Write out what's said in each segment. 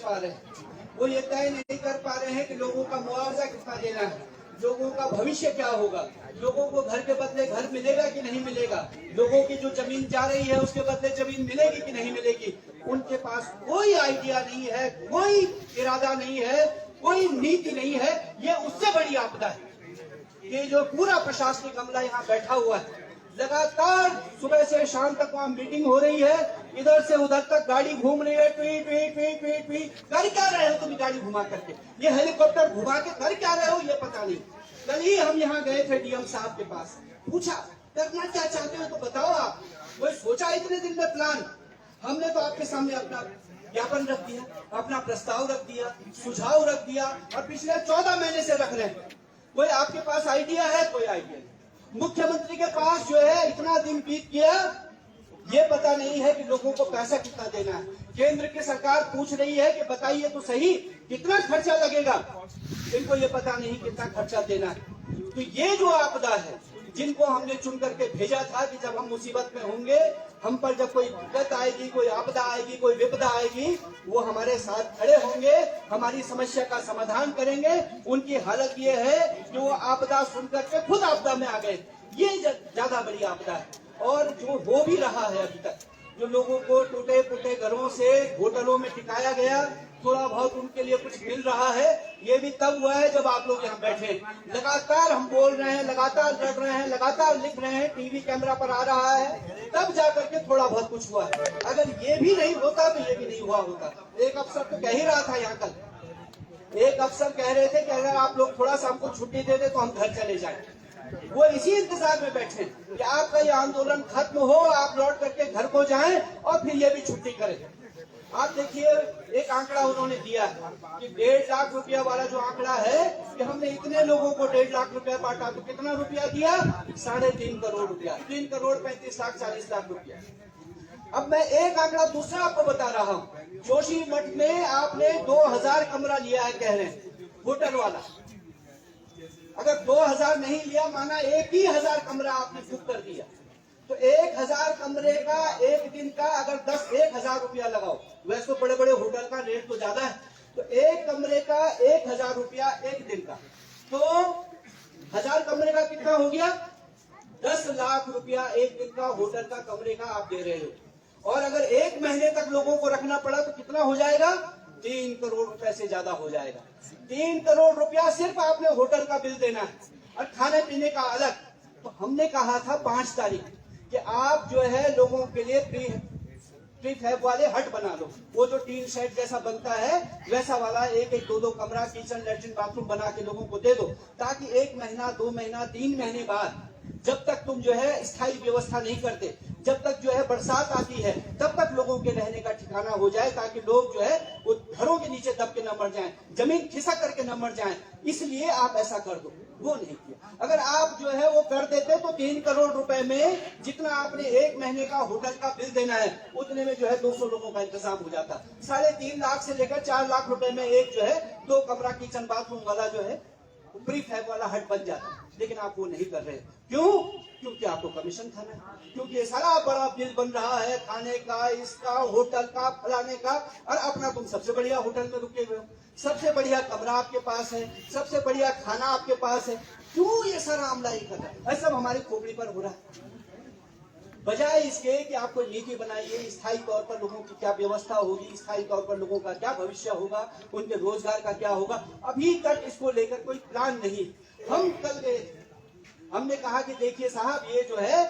पा रहे हैं, वो ये तय नहीं कर पा रहे हैं कि लोगों का मुआवजा कितना देना है, लोगों का भविष्य क्या होगा, लोगों को घर के बदले घर मिलेगा कि नहीं मिलेगा, लोगों की जो जमीन जा रही है उसके बदले जमीन मिलेगी कि नहीं मिलेगी। उनके पास कोई आइडिया नहीं है, कोई इरादा नहीं है, कोई नीति नहीं है। ये उससे बड़ी आपदा है। ये जो पूरा प्रशासनिक अमला यहाँ बैठा हुआ है, लगातार सुबह से शाम तक वहाँ मीटिंग हो रही है, इधर से उधर तक गाड़ी घूम रही है, tweet tweet tweet tweet tweet. कर क्या रहे हो तुम गाड़ी घुमा करके? ये हेलीकॉप्टर घुमा के कर क्या रहे हो ये पता नहीं। कल ही हम यहाँ गए थे डीएम साहब के पास, पूछा करना क्या चाहते हो तो बताओ आप। कोई सोचा इतने दिन में प्लान? हमने तो आपके सामने अपना ज्ञापन रख दिया, अपना प्रस्ताव रख दिया, सुझाव रख दिया, और पिछले 14 महीने से रख रहे हैं। कोई आपके पास आइडिया है? कोई आइडिया नहीं। मुख्यमंत्री के पास जो है इतना दिन बीत गया, ये पता नहीं है कि लोगों को पैसा कितना देना है। केंद्र की सरकार पूछ रही है कि बताइए तो सही कितना खर्चा लगेगा, इनको ये पता नहीं कितना खर्चा देना है। तो ये जो आपदा है, जिनको हमने चुन करके भेजा था कि जब हम मुसीबत में होंगे, हम पर जब कोई दिक्कत आएगी, कोई आपदा आएगी, कोई विपदा आएगी, वो हमारे साथ खड़े होंगे, हमारी समस्या का समाधान करेंगे। उनकी हालत ये है कि वो आपदा सुन करके खुद आपदा में आ गए। ये ज्यादा बड़ी आपदा है। और जो हो भी रहा है अभी तक, जो लोगों को टूटे फूटे घरों से होटलों में टिकाया गया, थोड़ा बहुत उनके लिए कुछ मिल रहा है, ये भी तब हुआ है जब आप लोग यहाँ बैठे। लगातार हम बोल रहे हैं, लगातार लड़ रहे हैं, लगातार लिख रहे हैं, टीवी कैमरा पर आ रहा है, तब जाकर के थोड़ा बहुत कुछ हुआ। अगर ये भी नहीं होता तो ये भी नहीं हुआ होता। एक अफसर तो कह ही रहा था यहाँ कल, एक अफसर कह रहे थे कि अगर आप लोग थोड़ा सा हमको छुट्टी दे दे तो हम घर चले जाएं। वो इसी इंतजार में बैठे कि आपका ये आंदोलन खत्म हो, आप लौट करके घर को जाएं और फिर ये भी छुट्टी करें। आप देखिए, एक आंकड़ा उन्होंने दिया है कि 1.5 लाख रुपया वाला जो आंकड़ा है कि हमने इतने लोगों को 1.5 लाख रुपया बांटा, तो कितना रुपया दिया? 3.5 करोड़ रुपया, 3 करोड़ 35 लाख 40 लाख रुपया। अब मैं एक आंकड़ा दूसरा आपको बता रहा हूँ। जोशी मठ में आपने 2000 कमरा लिया है, कह रहे हैं होटल वाला। अगर 2000 नहीं लिया, माना 1000 कमरा आपने बुक कर दिया, तो 1000 कमरे का एक दिन का अगर 10,000 रुपया लगाओ, वैसे तो बड़े बड़े होटल का रेट तो ज्यादा है, तो एक कमरे का 1000 रुपया एक दिन का, तो 1000 कमरे का कितना हो गया? 10 लाख रुपया एक दिन का होटल का कमरे का आप दे रहे हो। और अगर 1 महीने तक लोगों को रखना पड़ा तो कितना हो जाएगा? 3 करोड़ रुपए से ज्यादा हो जाएगा। 3 करोड़ रुपया सिर्फ आपने होटल का बिल देना है और खाने पीने का अलग। तो हमने कहा था 5 तारीख कि आप जो है लोगों के लिए प्री फैब वाले हट बना लो। वो जो टीन शेड जैसा बनता है वैसा वाला 1-1, 2-2 कमरा, किचन, लेट्रिन, बाथरूम बना के लोगों को दे दो, ताकि 1 महीना, 2 महीना, 3 महीने बाद, जब तक तुम जो है स्थायी व्यवस्था नहीं करते, जब तक जो है बरसात आती है, तब तक लोगों के रहने का ठिकाना हो जाए, ताकि लोग जो है वो घरों के नीचे दब के न मर जाएं, जमीन खिसक करके न मर जाएं। इसलिए आप ऐसा कर दो। वो नहीं किया। अगर आप जो है वो कर देते तो 3 करोड़ रुपए में जितना आपने 1 महीने का होटल का बिल देना है, उतने में जो है 200 लोगों का इंतजाम हो जाता। 3.5 लाख से लेकर 4 लाख रुपए में एक जो है 2 कमरा किचन बाथरूम वाला जो है प्री फैब वाला हट बन जाता। लेकिन आप वो नहीं कर रहे। क्यों? क्योंकि आपको कमीशन खाना है, क्योंकि ये सारा बड़ा बिल बन रहा है खाने का, इसका, होटल का, फलाने का, और अपना तुम सबसे बढ़िया होटल में रुके हुए हो, सबसे बढ़िया कमरा आपके पास है, सबसे बढ़िया खाना आपके पास है। क्यों ये सारा मामला ही कर रहा है? सब हमारी खोपड़ी पर हो रहा है। बजाय इसके कि आप कोई नीति बनाइए, स्थायी तौर पर लोगों की क्या व्यवस्था होगी, स्थायी तौर पर लोगों का क्या भविष्य होगा, उनके रोजगार का क्या होगा, अभी तक इसको लेकर कोई प्लान नहीं। हम कल गए थे, हमने कहा कि देखिए साहब, ये जो है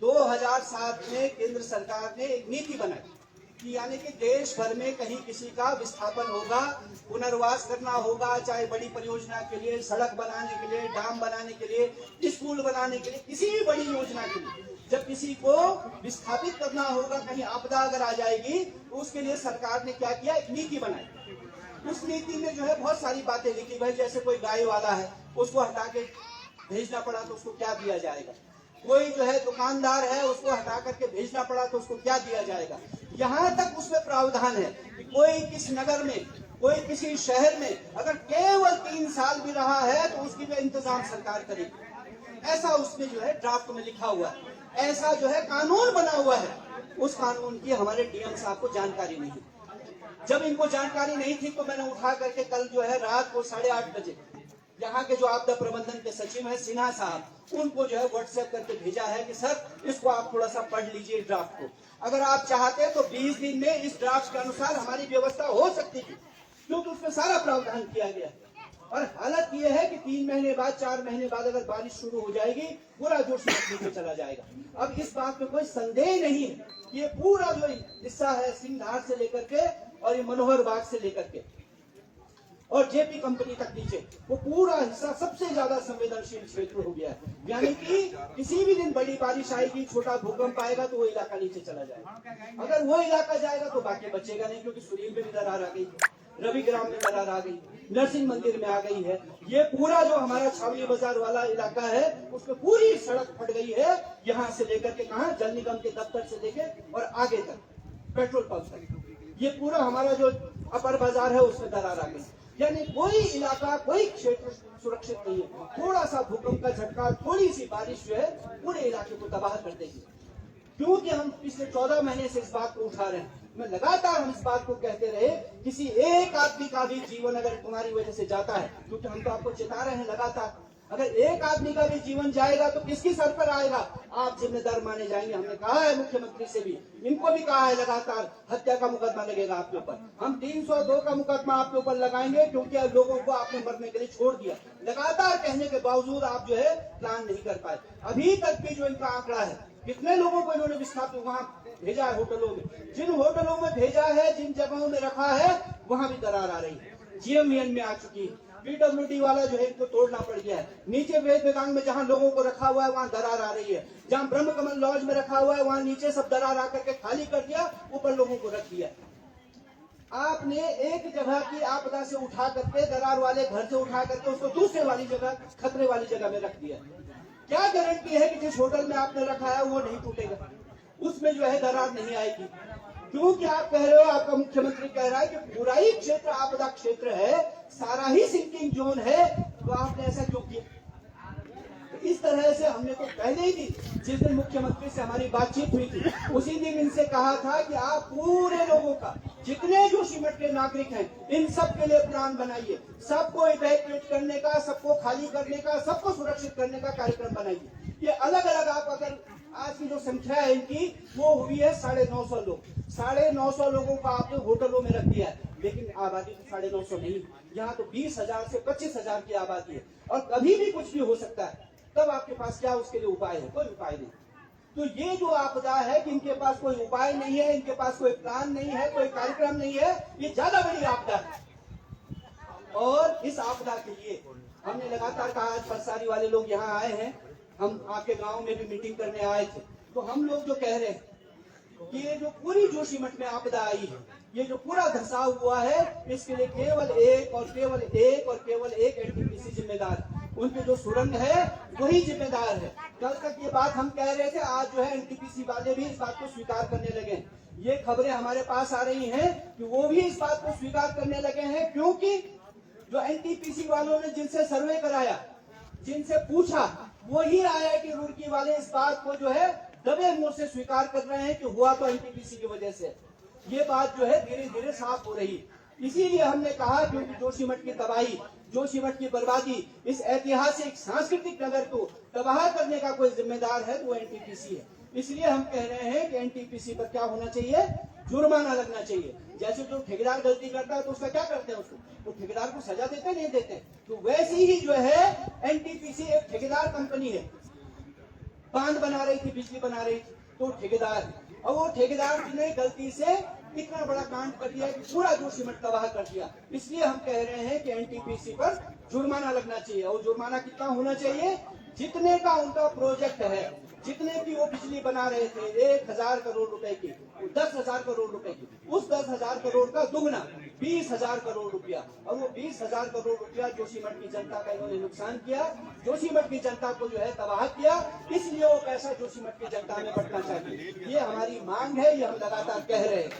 2007 में केंद्र सरकार ने एक नीति बनाई कि यानी कि देश भर में कहीं किसी का विस्थापन होगा, पुनर्वास करना होगा, चाहे बड़ी परियोजना के लिए, सड़क बनाने के लिए, डैम बनाने के लिए, स्कूल बनाने के लिए, किसी भी बड़ी योजना के लिए जब किसी को विस्थापित करना होगा, कहीं आपदा अगर आ जाएगी, तो उसके लिए सरकार ने क्या किया? एक नीति बनाई। उस नीति में जो है बहुत सारी बातें लिखी। भाई जैसे कोई गाय वाला है, उसको हटा के भेजना पड़ा तो उसको क्या दिया जाएगा? कोई जो है दुकानदार है, उसको हटा करके भेजना पड़ा तो उसको क्या दिया जाएगा? यहाँ तक उसमें प्रावधान है कि कोई किस नगर में, कोई किसी शहर में अगर केवल 3 साल भी रहा है तो उसकी भी इंतजाम सरकार करेगी। ऐसा उसमें जो है ड्राफ्ट में लिखा हुआ है, ऐसा जो है कानून बना हुआ है। उस कानून की हमारे डीएम साहब को जानकारी नहीं। जब इनको जानकारी नहीं थी तो मैंने उठा करके कल जो है रात को 8:30 बजे यहाँ के जो आपदा प्रबंधन के सचिव हैं सिन्हा साहब, उनको जो है व्हाट्सएप करके भेजा है कि सर इसको आप थोड़ा सा पढ़ लीजिए ड्राफ्ट को। अगर आप चाहते हैं तो 20 दिन में इस ड्राफ्ट के अनुसार हमारी व्यवस्था हो सकती थी, क्योंकि उसमें सारा प्रावधान किया गया है। और हालत यह है कि 3 महीने बाद 4 महीने बाद अगर बारिश शुरू हो जाएगी, पूरा जोश नीचे चला जाएगा। अब इस बात में कोई संदेह नहीं है, ये पूरा जो हिस्सा है सिंघार से लेकर के और ये मनोहर बाग से लेकर के और जेपी कंपनी तक नीचे, वो पूरा हिस्सा सबसे ज्यादा संवेदनशील क्षेत्र हो गया है। यानी कि किसी भी दिन बड़ी बारिश आएगी, छोटा भूकंप आएगा तो वो इलाका नीचे चला जाएगा। अगर वो इलाका जाएगा तो बाकी बचेगा नहीं, क्योंकि सुरील में भी दरार आ गई, रविग्राम में दरार आ गई, नरसिंह मंदिर में आ गई है। ये पूरा जो हमारा छावनी बाजार वाला इलाका है उसमें पूरी सड़क फट गई है, यहाँ से लेकर के कहा जल निगम के दफ्तर से लेके और आगे तक पेट्रोल पंप तक, ये पूरा हमारा जो अपर बाजार है उसमें दरार आ गई। यानी कोई इलाका, कोई क्षेत्र सुरक्षित नहीं है। थोड़ा सा भूकंप का झटका, थोड़ी सी बारिश जो है पूरे इलाके को तबाह कर देगी। क्योंकि हम पिछले 14 महीने से इस बात को उठा रहे हैं, मैं लगातार हम इस बात को कहते रहे, किसी एक आदमी का भी जीवन अगर तुम्हारी वजह से जाता है, क्योंकि हम तो आपको चेता रहे हैं लगातार, अगर एक आदमी का भी जीवन जाएगा तो किसकी सर पर आएगा? आप जिम्मेदार माने जाएंगे। हमने कहा है मुख्यमंत्री से भी, इनको भी कहा है लगातार हत्या का मुकदमा लगेगा आपके ऊपर। हम 302 का मुकदमा आपके ऊपर लगाएंगे, क्योंकि अब लोगों को आपने मरने के लिए छोड़ दिया। लगातार कहने के बावजूद आप जो है प्लान नहीं कर पाए। अभी तक भी जो इनका आंकड़ा है, कितने लोगों को इन्होंने विस्थापित वहाँ भेजा है होटलों में, जिन होटलों में भेजा है, जिन जगहों में रखा है, वहां भी दरार आ रही है। जीएमवीएन में आ चुकी है, पीडब्ल्यूडी वाला जो है इनको तोड़ना पड़ गया है। नीचे वेद वेदांग में जहां लोगों को रखा हुआ है वहां दरार आ रही है। जहां ब्रह्म कमल लॉज में रखा हुआ है वहां नीचे सब दरार आकर के खाली कर दिया, ऊपर लोगों को रख दिया। आपने एक जगह की आपदा से उठा करके, दरार वाले घर से उठा करके उसको दूसरे वाली जगह, खतरे वाली जगह में रख दिया। क्या गारंटी है कि जिस होटल में आपने रखा है वो नहीं टूटेगा, उसमें जो है दरार नहीं आएगी? क्योंकि आप कह रहे हो, आपका मुख्यमंत्री कह रहा है कि पूरा ही क्षेत्र आपदा क्षेत्र है, सारा ही सिंकिंग जोन है, तो आपने ऐसा क्यों किया? इस तरह से हमने तो पहले ही जिस दिन मुख्यमंत्री से हमारी बातचीत हुई थी, उसी दिन इनसे कहा था कि आप पूरे लोगों का, जितने जोशीमठ के नागरिक हैं, इन सब के लिए प्लान बनाइए, सबको इवैक्यूएट करने का, सबको खाली करने का, सबको सुरक्षित करने का कार्यक्रम बनाइए। ये अलग अलग आप अगर आज की जो संख्या है इनकी, वो हुई है 950 लोग। 950 लोगों को आपने होटलों में रख दिया है, लेकिन आबादी तो 950 नहीं, यहाँ तो 20,000 से 25,000 की आबादी है। और कभी भी कुछ भी हो सकता है, तब आपके पास क्या उसके लिए उपाय है? कोई उपाय नहीं। तो ये जो आपदा है कि इनके पास कोई उपाय नहीं है, इनके पास कोई प्लान नहीं है, कोई कार्यक्रम नहीं है, ये ज्यादा बड़ी आपदा है। और इस आपदा के लिए हमने लगातार कहा, आज परसारी वाले लोग यहाँ आए हैं, हम आपके गांव में भी मीटिंग करने आए थे, तो हम लोग जो कह रहे हैं कि ये जो पूरी जोशीमठ में आपदा आई है, ये जो पूरा धसाव हुआ है, इसके लिए केवल एक एनटीपीसी जिम्मेदार है। उनके जो सुरंग है वही जिम्मेदार है। कल तक ये बात हम कह रहे थे, आज जो है एनटीपीसी वाले भी इस बात को स्वीकार करने लगे। ये खबरें हमारे पास आ रही हैं कि वो भी इस बात को स्वीकार करने लगे हैं, क्योंकि जो एनटीपीसी वालों ने जिनसे सर्वे कराया, जिनसे पूछा, वही आया कि रुड़की वाले इस बात को जो है दबे मुंह से स्वीकार कर रहे हैं कि हुआ तो एनटीपीसी की वजह से। ये बात जो है धीरे धीरे साफ हो रही। इसीलिए हमने कहा, क्योंकि जोशीमठ की तबाही, जोशीमठ की बर्बादी, इस ऐतिहासिक सांस्कृतिक नगर को तबाह करने का कोई जिम्मेदार है तो वो एनटीपीसी है। इसलिए हम कह रहे हैं कि एनटीपीसी पर क्या होना चाहिए? जुर्माना लगना चाहिए। जैसे जो ठेकेदार गलती करता है तो उसका क्या करते हैं, उसको तो ठेकेदार को सजा देते नहीं देते, तो वैसी ही जो है एनटीपीसी एक ठेकेदार कंपनी है। बांध बना रही थी, बिजली बना रही थी, तो ठेकेदार, और वो ठेकेदार ने गलती से इतना बड़ा कांड कर दिया कि पूरा जोशीमठ तबाह कर दिया। इसलिए हम कह रहे हैं कि एनटीपीसी पर जुर्माना लगना चाहिए। और जुर्माना कितना होना चाहिए? जितने का उनका प्रोजेक्ट है, जितने की वो बिजली बना रहे थे 1,000 करोड़ रुपए की, 10,000 करोड़ रुपए की, उस 10,000 करोड़ का दुगना 20,000 करोड़ रुपया। और वो 20,000 करोड़ रुपया जोशीमठ की जनता का इन्होंने नुकसान किया, जोशीमठ की जनता को जो है तबाह किया। इसलिए वो पैसा जोशीमठ की जनता में बढ़ना चाहिए, ये हमारी मांग है, ये हम लगातार कह रहे हैं।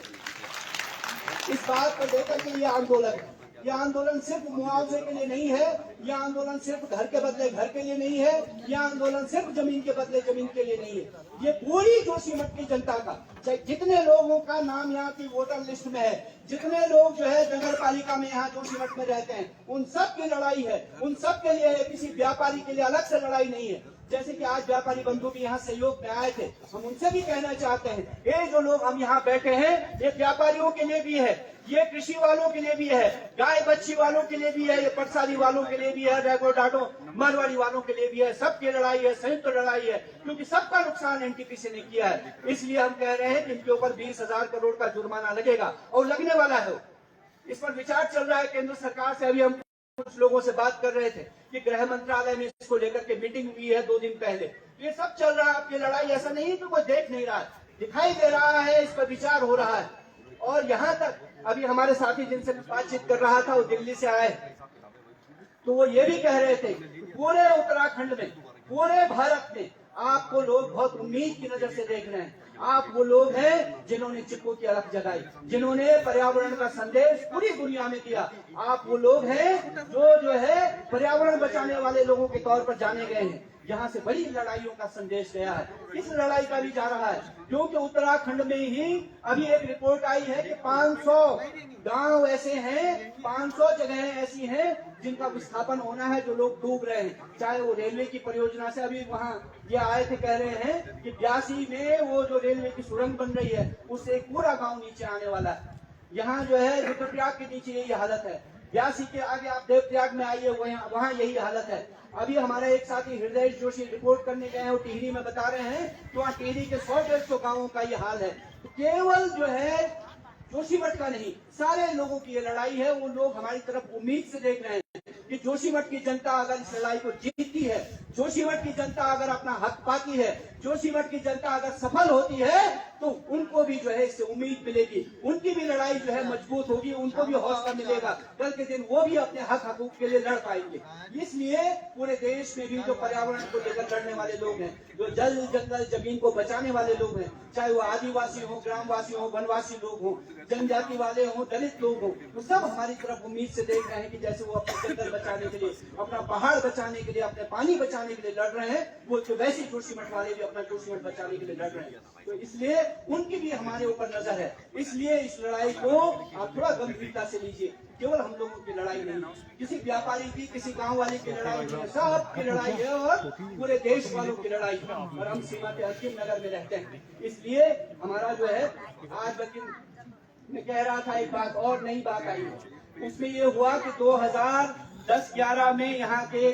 इस बात को लेकर के ये आंदोलन है। यह आंदोलन सिर्फ मुआवजे के लिए नहीं है, यह आंदोलन सिर्फ घर के बदले घर के लिए नहीं है, यह आंदोलन सिर्फ जमीन के बदले जमीन के लिए नहीं है। ये पूरी जोशीमठ की जनता का, चाहे जितने लोगों का नाम यहाँ की वोटर लिस्ट में है, जितने लोग जो है नगर पालिका में यहाँ जोशीमठ में रहते हैं, उन सब की लड़ाई है, उन सब के लिए है, किसी व्यापारी के लिए अलग से लड़ाई नहीं है। जैसे कि आज व्यापारी बंधु भी यहाँ सहयोग में आए थे, हम उनसे भी कहना चाहते हैं, ये जो लोग हम यहाँ बैठे हैं, ये व्यापारियों के लिए भी है, ये कृषि वालों के लिए भी है, गाय बच्ची वालों के लिए भी है, ये पटसारी वालों के लिए भी है, रैगो डाडो मारवाड़ी वालों के लिए भी है। सबकी लड़ाई है, संयुक्त लड़ाई है, क्योंकि सबका नुकसान एनटीपीसी ने किया है। इसलिए हम कह रहे हैं कि इनके ऊपर 20,000 करोड़ का जुर्माना लगेगा और लगने वाला है। इस पर विचार चल रहा है केंद्र सरकार से। अभी हम कुछ लोगों से बात कर रहे थे कि गृह मंत्रालय में इसको लेकर के मीटिंग हुई है 2 दिन पहले। ये सब चल रहा है। आपकी लड़ाई ऐसा नहीं कि कोई देख नहीं रहा है, दिखाई दे रहा है, इस पर विचार हो रहा है। और यहाँ तक अभी हमारे साथी जिनसे बातचीत कर रहा था, वो दिल्ली से आए, तो वो ये भी कह रहे थे पूरे उत्तराखंड में, पूरे भारत में आपको लोग बहुत उम्मीद की नजर से देख रहे हैं। आप वो लोग हैं जिन्होंने चिपको की अलख जगाई, जिन्होंने पर्यावरण का संदेश पूरी दुनिया में दिया। आप वो लोग हैं जो है पर्यावरण बचाने वाले लोगों के तौर पर जाने गए हैं। यहाँ से बड़ी लड़ाइयों का संदेश गया है, इस लड़ाई का भी जा रहा है, क्योंकि उत्तराखंड में ही अभी एक रिपोर्ट आई है कि 500 गांव ऐसे हैं, 500 जगहें ऐसी हैं जिनका विस्थापन होना है, जो लोग डूब रहे हैं। चाहे वो रेलवे की परियोजना से, अभी वहाँ ये आए थे, कह रहे हैं कि 82 में वो जो रेलवे की सुरंग बन रही है, उससे एक पूरा गाँव नीचे आने वाला है। यहाँ जो है रुद्रप्रयाग के नीचे यही हालत है, 82 के आगे आप देवप्रयाग में आइए, वहाँ यही हालत है। अभी हमारे एक साथी हृदय जोशी रिपोर्ट करने गए हैं, वो टिहरी में बता रहे हैं, तो वहाँ टिहरी के 100-150 गाँवों का ये हाल है। तो केवल जो है जोशीमठ का नहीं, सारे लोगों की ये लड़ाई है। वो लोग हमारी तरफ उम्मीद से देख रहे हैं कि जोशीमठ की जनता अगर इस लड़ाई को जीतती है, जोशीमठ की जनता अगर अपना हक पाती है, जोशीमठ की जनता अगर सफल होती है, तो उनको भी जो है इससे उम्मीद मिलेगी, उनकी भी लड़ाई जो है मजबूत होगी, उनको भी हौसला मिलेगा। कल के दिन वो भी अपने हक हकूक के लिए लड़ पाएंगे। इसलिए पूरे देश में भी जो पर्यावरण को लेकर लड़ने वाले लोग हैं, जो जल जंगल जमीन को बचाने वाले लोग हैं, चाहे वो आदिवासी हो, ग्रामवासी हो, वनवासी लोग हो, जनजाति वाले हो, दलित लोग हो, वो सब हमारी तरफ उम्मीद से देख रहे हैं कि जैसे वो अपने जंगल बचाने के लिए, अपना पहाड़ बचाने के लिए, अपने पानी बचाने के लिए लड़ रहे हैं, वो तो वैसे जोशीमठ वाले भी अपना जोशीमठ बचाने के लिए लड़ रहे हैं। तो इसलिए उनकी भी हमारे ऊपर नजर है। इसलिए इस लड़ाई को आप थोड़ा गंभीरता से लीजिए। केवल हम लोगों की लड़ाई नहीं, किसी व्यापारी की, किसी गांव वाले की लड़ाई नहीं है, सबकी लड़ाई है और पूरे देश वालों की लड़ाई है। और हम सीमा के हकीम नगर में रहते हैं, इसलिए हमारा जो है आज लेकिन मैं कह रहा था एक बात और नई बात आई है। उसमें ये हुआ कि 2010-11 में यहाँ के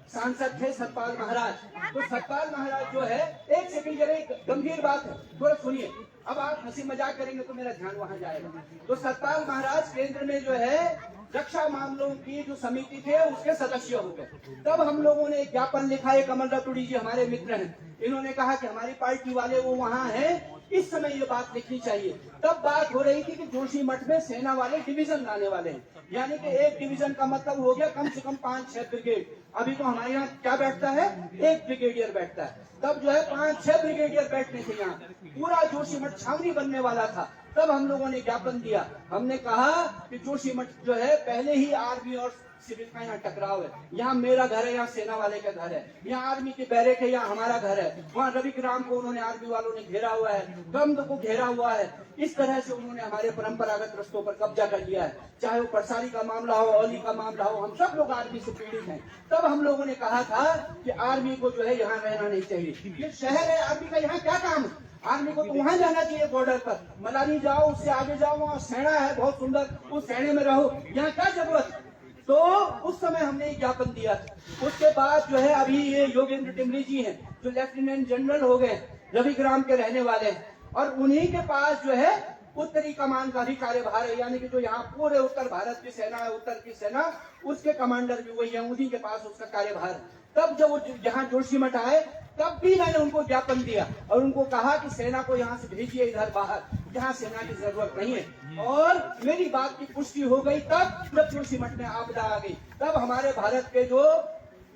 सांसद थे सतपाल महाराज। तो सतपाल महाराज जो है, एक सेकंड जरा, एक गंभीर बात है, थोड़ा सुनिए। अब आप हंसी मजाक करेंगे तो मेरा ध्यान वहां जाएगा। तो सतपाल महाराज केंद्र में जो है रक्षा मामलों की जो समिति थे उसके सदस्य हो गए। तब हम लोगों ने एक ज्ञापन लिखा है, कमल रतुड़ी जी हमारे मित्र हैं, इन्होंने कहा कि हमारी पार्टी वाले वो वहाँ हैं, इस समय ये बात लिखनी चाहिए। तब बात हो रही थी कि जोशीमठ में सेना वाले डिवीजन लाने वाले हैं, यानी कि एक डिवीजन का मतलब हो गया कम से कम 5-6 ब्रिगेड। अभी तो हमारे यहाँ क्या बैठता है, एक ब्रिगेडियर बैठता है। तब जो है 5-6 ब्रिगेडियर बैठने थे यहाँ, पूरा जोशीमठ छावनी बनने वाला था। तब हम लोगों ने ज्ञापन दिया, हमने कहा कि जोशीमठ जो है पहले ही आर्मी और सिविल का यहाँ टकराव है, यहाँ मेरा घर है, यहाँ सेना वाले का घर है, यहाँ आर्मी के बैरक है, यहाँ हमारा घर है, वहाँ रवि ग्राम को उन्होंने आर्मी वालों ने घेरा हुआ है, गंद को घेरा हुआ है। इस तरह से उन्होंने हमारे परंपरागत रस्तों पर कब्जा कर लिया है। चाहे वो परसारी का मामला हो, औली का मामला हो, हम सब लोग आर्मी से पीड़ित हैं। तब हम लोगों ने कहा था कि आर्मी को जो है यहाँ रहना नहीं चाहिए, ये शहर है, आर्मी का यहाँ क्या काम है, आर्मी को तो वहां जाना चाहिए बॉर्डर पर, मलानी जाओ, उससे आगे जाओ, वहाँ सेना है बहुत सुंदर, उस सेने में रहो, यहाँ क्या जरूरत। तो उस समय हमने ज्ञापन दिया था। उसके बाद जो है अभी ये योगेंद्र टिमरी जी हैं, जो लेफ्टिनेंट जनरल हो गए, रवि ग्राम के रहने वाले हैं, और उन्हीं के पास जो है उत्तरी कमान का भी कार्यभार है, यानी कि जो यहाँ पूरे उत्तर भारत की सेना है, उत्तर की सेना, उसके कमांडर भी वही है, उन्हीं के पास उसका कार्यभार है। तब जब वो यहाँ जोशीमठ आए, तब भी मैंने उनको ज्ञापन दिया और उनको कहा कि सेना को यहाँ से भेजिए इधर बाहर, यहाँ सेना की जरूरत नहीं है। और मेरी बात की पुष्टि हो गई तब जब जोशीमठ में आपदा आ गई, तब हमारे भारत के जो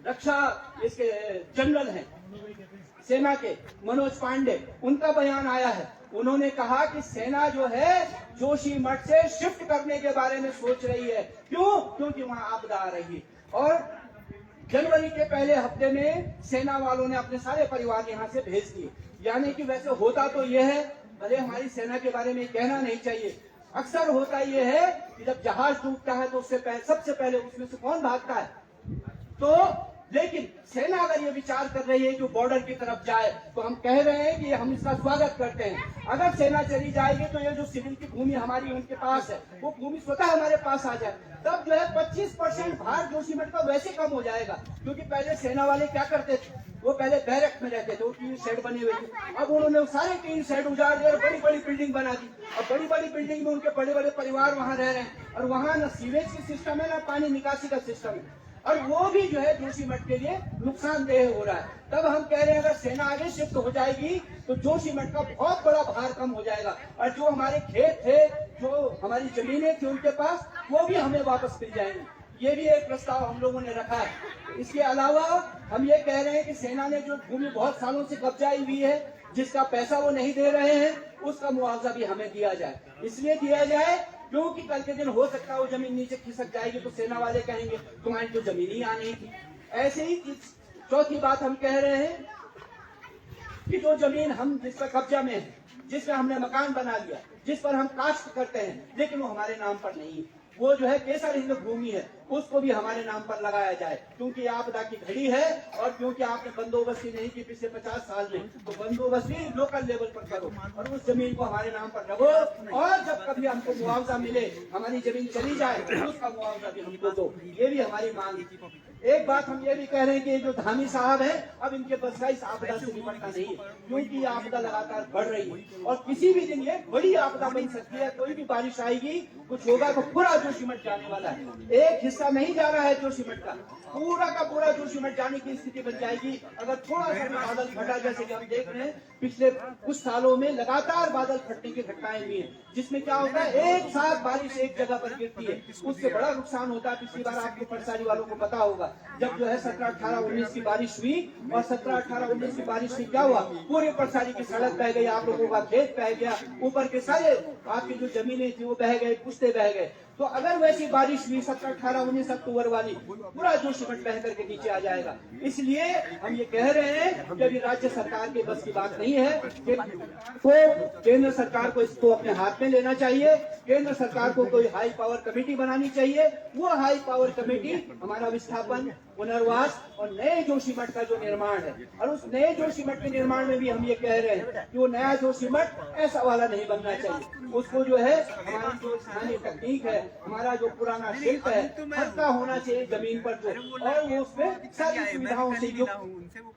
रक्षा इसके जनरल हैं सेना के, मनोज पांडे, उनका बयान आया है उन्होंने कहा कि सेना जो है जोशीमठ से शिफ्ट करने के बारे में सोच रही है। क्यों? क्योंकि वहां आपदा आ रही है। और जनवरी के पहले हफ्ते में सेना वालों ने अपने सारे परिवार यहाँ से भेज दिए। यानी कि वैसे होता तो यह है, भले हमारी सेना के बारे में कहना नहीं चाहिए, अक्सर होता यह है कि जब जहाज डूबता है तो उससे सबसे पहले उसमें से कौन भागता है? तो लेकिन सेना अगर ये विचार कर रही है कि बॉर्डर की तरफ जाए, तो हम कह रहे हैं कि हम इसका स्वागत करते हैं। अगर सेना चली जाएगी तो ये जो सिविल की भूमि हमारी उनके पास है, वो भूमि स्वतः हमारे पास आ जाए। तब जो है 25% भार जोशीमठ का वैसे कम हो जाएगा। क्योंकि पहले सेना वाले क्या करते थे, वो पहले बैरक में रहते थे, वो टीन शेड बने हुए थे। अब उन्होंने सारे टीन शेड उजाड़ दिए और बड़ी बड़ी बिल्डिंग बना दी। और बड़ी बड़ी बिल्डिंग में उनके बड़े बड़े परिवार वहां रह रहे हैं, और वहां न सीवेज की सिस्टम है, न पानी निकासी का सिस्टम है, और वो भी जो है जोशीमठ के लिए नुकसानदेह हो रहा है। तब हम कह रहे हैं अगर सेना आगे शिफ्ट हो जाएगी तो जोशीमठ का बहुत बड़ा भार कम हो जाएगा, और जो हमारे खेत थे, जो हमारी जमीनें थी उनके पास, वो भी हमें वापस मिल जाएंगी। ये भी एक प्रस्ताव हम लोगों ने रखा है। इसके अलावा हम ये कह रहे हैं कि सेना ने जो भूमि बहुत सालों से कब्जाई हुई है, जिसका पैसा वो नहीं दे रहे हैं, उसका मुआवजा भी हमें दिया जाए। इसलिए दिया जाए क्योंकि कल के दिन हो सकता है वो जमीन नीचे खिसक जाएगी तो सेना वाले कहेंगे तुम्हारी तो जमीन ही आनी थी। ऐसे ही चौथी बात हम कह रहे हैं कि जो जमीन हम जिस पर कब्जा में है, जिसमें हमने मकान बना लिया, जिस पर हम काश्त करते हैं, लेकिन वो हमारे नाम पर नहीं है, वो जो है केसर हिंद भूमि है, उसको भी हमारे नाम पर लगाया जाए। क्योंकि आपदा की घड़ी है और क्योंकि आपने बंदोबस्ती नहीं की पिछले 50 साल में, तो बंदोबस्ती लोकल लेवल पर करो और उस जमीन को हमारे नाम पर रखो, और जब कभी हमको मुआवजा मिले, हमारी जमीन चली जाए तो उसका मुआवजा भी हमको दो। ये भी हमारी मांग है। एक बात हम ये भी कह रहे हैं कि जो धामी साहब है, अब इनके पास का इस आपदा से निपटना नहीं है, क्योंकि ये आपदा लगातार बढ़ रही है और किसी भी दिन ये बड़ी आपदा बन सकती है। कोई भी बारिश आएगी, कुछ होगा तो पूरा जोशीमठ जाने वाला है। एक हिस्सा नहीं जा रहा है जोशीमठ का, पूरा का पूरा जोशीमठ जाने की स्थिति बन जाएगी अगर थोड़ा सा बादल फटा। जैसे कि हम देख रहे हैं पिछले कुछ सालों में लगातार बादल फटने की घटनाएं हुई हैं, जिसमें क्या होता है एक साथ बारिश एक जगह पर गिरती है, उससे बड़ा नुकसान होता है। पिछली बार आपको परसारी वालों को पता होगा, जब जो है 17, 18, 19 की बारिश हुई, और 17, 18, 19 की बारिश से क्या हुआ, पूरी परसारी की सड़क बह गई, आप लोगों का खेत बह गया, ऊपर के सारे आपकी जो जमीनें थी वो बह गए, पुश्ते बह गए। तो अगर वैसी बारिश हुई 17, 18, 19 अक्टूबर वाली, पूरा जोशीमठ बह करके नीचे आ जाएगा। इसलिए हम ये कह रहे हैं कि अभी राज्य सरकार के बस की बात नहीं है, केंद्र सरकार को इसको अपने हाथ में लेना चाहिए। केंद्र सरकार को कोई हाई पावर कमेटी बनानी चाहिए। वो हाई पावर कमेटी हमारा विस्थापन, पुनर्वास और नए जोशीमठ का जो निर्माण है, और उस नए जोशीमठ के निर्माण में भी हम ये कह रहे हैं कि वो नया जोशीमठ ऐसा वाला नहीं बनना चाहिए। उसको जो है हमारी जो स्थानीय तकनीक है, हमारा जो पुराना शिल्प है, हल्का होना चाहिए जमीन पर जो, और वो उसमें सारी सुविधाओं से युक्त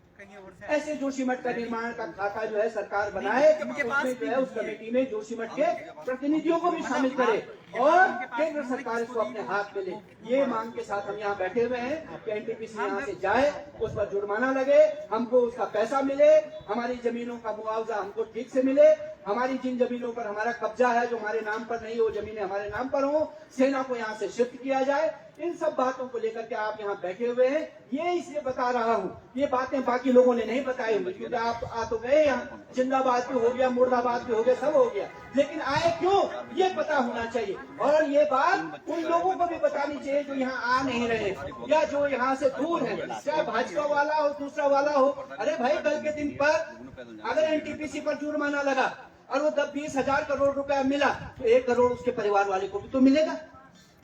ऐसे जोशीमठ का निर्माण का खाका जो है सरकार बनाए, उसमें जो है उस कमेटी में जोशीमठ के प्रतिनिधियों को भी शामिल करे और केंद्र सरकार इसको अपने हाथ में ले। ये मांग के साथ हम यहाँ बैठे हुए हैं कि एनटीपीसी यहाँ से जाए, उस पर जुर्माना लगे, हमको उसका पैसा मिले, हमारी जमीनों का मुआवजा हमको ठीक से मिले, हमारी जिन जमीनों पर हमारा कब्जा है जो हमारे नाम पर नहीं, वो जमीनें हमारे नाम पर हो, सेना को यहाँ से शिफ्ट किया जाए। इन सब बातों को लेकर के आप यहाँ बैठे हुए हैं, ये इसलिए बता रहा हूँ, ये बातें बाकी लोगों ने नहीं बताई होंगी, क्योंकि आप आ तो गए यहाँ, जिंदाबाद भी हो गया, मुर्दाबाद भी हो गया, सब हो गया, लेकिन आए क्यों ये पता होना चाहिए। और ये बात उन लोगों को भी बतानी चाहिए जो यहाँ आ नहीं रहे या जो यहाँ से दूर है, चाहे भाजपा वाला हो, दूसरा वाला हो। अरे भाई, कल के दिन पर अगर एनटीपीसी पर जुर्माना लगा और वो 20,000 करोड़ रुपया मिला, तो 1 करोड़ उसके परिवार वाले को भी तो मिलेगा।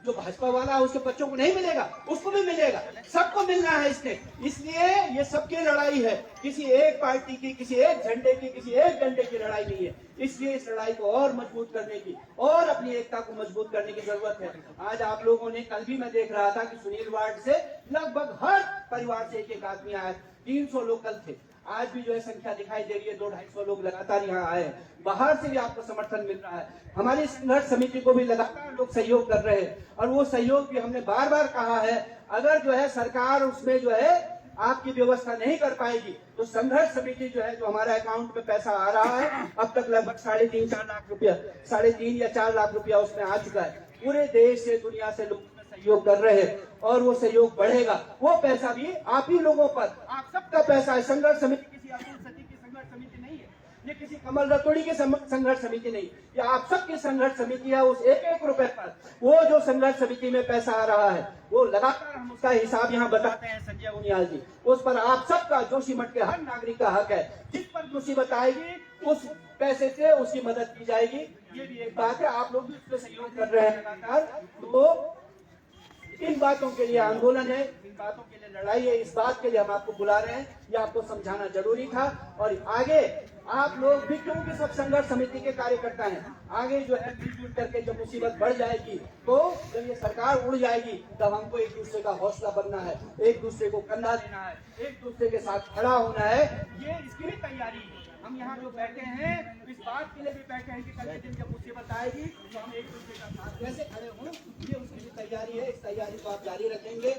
जो भाजपा वाला है उसके बच्चों को नहीं मिलेगा, उसको भी मिलेगा, सबको मिलना है इसने। इसलिए ये सबकी लड़ाई है, किसी एक पार्टी की, किसी एक झंडे की, किसी एक डंडे की लड़ाई नहीं है। इसलिए इस लड़ाई को और मजबूत करने की और अपनी एकता को मजबूत करने की जरूरत है। आज आप लोगों ने, कल भी मैं देख रहा था कि सुनील वार्ड से लगभग हर परिवार से एक आदमी आया, 300 लोग कल थे। आज भी जो है संख्या दिखाई दे रही है, 200-250 लोग लगातार यहाँ आए हैं। बाहर से भी आपको समर्थन मिल रहा है, हमारी संघर्ष समिति को भी लगातार लोग सहयोग कर रहे हैं, और वो सहयोग भी हमने बार बार कहा है, अगर जो है सरकार उसमें जो है आपकी व्यवस्था नहीं कर पाएगी तो संघर्ष समिति जो है, जो हमारे अकाउंट में पैसा आ रहा है, अब तक लगभग 3.5-4 लाख रुपया, 3.5 या 4 लाख रुपया उसमें आ चुका है। पूरे देश से, दुनिया से लोग सहयोग कर रहे हैं और वो सहयोग बढ़ेगा। वो पैसा भी आप ही लोगों पर, आप सबका पैसा है। संघर्ष समिति किसी अतुल सती की संघर्ष समिति नहीं है, ये किसी कमल रतोड़ी की संघर्ष समिति नहीं, ये आप सबकी संघर्ष समिति है। उस एक एक रुपए पर वो जो संघर्ष समिति में पैसा आ रहा है वो लगातार हम उसका हिसाब यहाँ बताते हैं संजय उनियाल जी। उस पर आप सबका, जोशीमठ के हर नागरिक का हक है। जिस पर मुसीबत आएगी उस पैसे से उसकी मदद की जाएगी। ये भी एक बात है, आप लोग भी उसमें सहयोग कर रहे हैं लगातार। तो इन बातों के लिए आंदोलन है, इन बातों के लिए लड़ाई है, इस बात के लिए हम आपको बुला रहे हैं। ये आपको समझाना जरूरी था। और आगे आप लोग भी, क्योंकि सब संघर्ष समिति के कार्यकर्ता हैं, आगे जो है मिलजुल करके जब मुसीबत बढ़ जाएगी, तो जब ये सरकार उड़ जाएगी, तब हमको एक दूसरे का हौसला बनना है, एक दूसरे को कंधा देना है, एक दूसरे के साथ खड़ा होना है। ये इसकी भी तैयारी है। हम यहाँ जो बैठे हैं इस बात के लिए भी बैठे हैं कि कल के दिन जब मुसीबत आएगी तो हम एक दूसरे का साथ कैसे खड़े हों, ये उसकी भी तैयारी है। इस तैयारी को आप जारी रखेंगे।